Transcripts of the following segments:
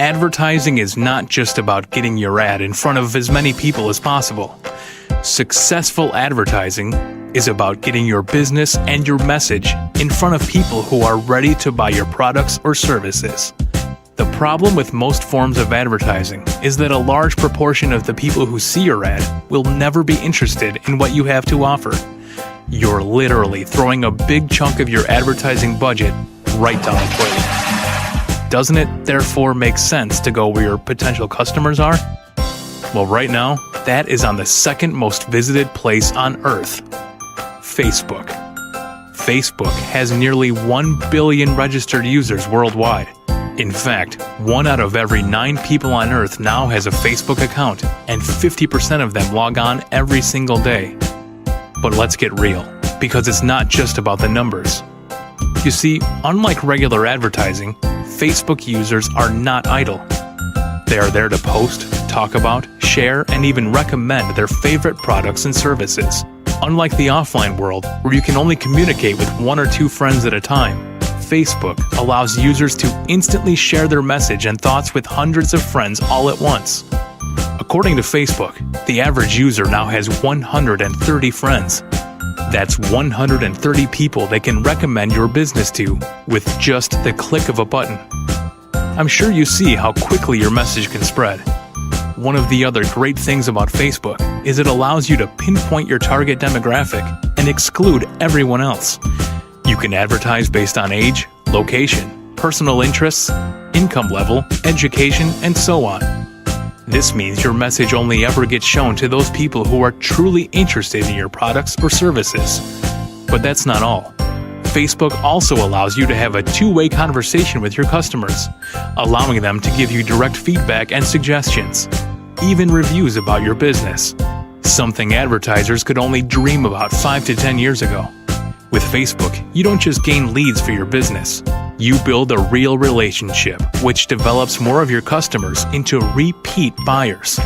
Advertising is not just about getting your ad in front of as many people as possible. Successful advertising is about getting your business and your message in front of people who are ready to buy your products or services. The problem with most forms of advertising is that a large proportion of the people who see your ad will never be interested in what you have to offer. You're literally throwing a big chunk of your advertising budget right down the toilet. Doesn't it therefore make sense to go where your potential customers are? Well, right now, that is on the second most visited place on Earth, Facebook. Facebook has nearly 1 billion registered users worldwide. In fact, 1 out of every 9 people on Earth now has a Facebook account, and 50% of them log on every single day. But let's get real, because it's not just about the numbers. You see, unlike regular advertising, Facebook users are not idle. They are there to post, talk about, share, and even recommend their favorite products and services. Unlike the offline world, where you can only communicate with 1 or 2 friends at a time, Facebook allows users to instantly share their message and thoughts with hundreds of friends all at once. According to Facebook, the average user now has 130 friends. That's 130 people they can recommend your business to with just the click of a button. I'm sure you see how quickly your message can spread. One of the other great things about Facebook is it allows you to pinpoint your target demographic and exclude everyone else. You can advertise based on age, location, personal interests, income level, education, and so on. This means your message only ever gets shown to those people who are truly interested in your products or services. But that's not all. Facebook also allows you to have a two-way conversation with your customers, allowing them to give you direct feedback and suggestions, even reviews about your business, something advertisers could only dream about 5 to 10 years ago. With Facebook, you don't just gain leads for your business. You build a real relationship, which develops more of your customers into repeat buyers.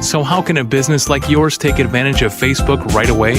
So how can a business like yours take advantage of Facebook right away?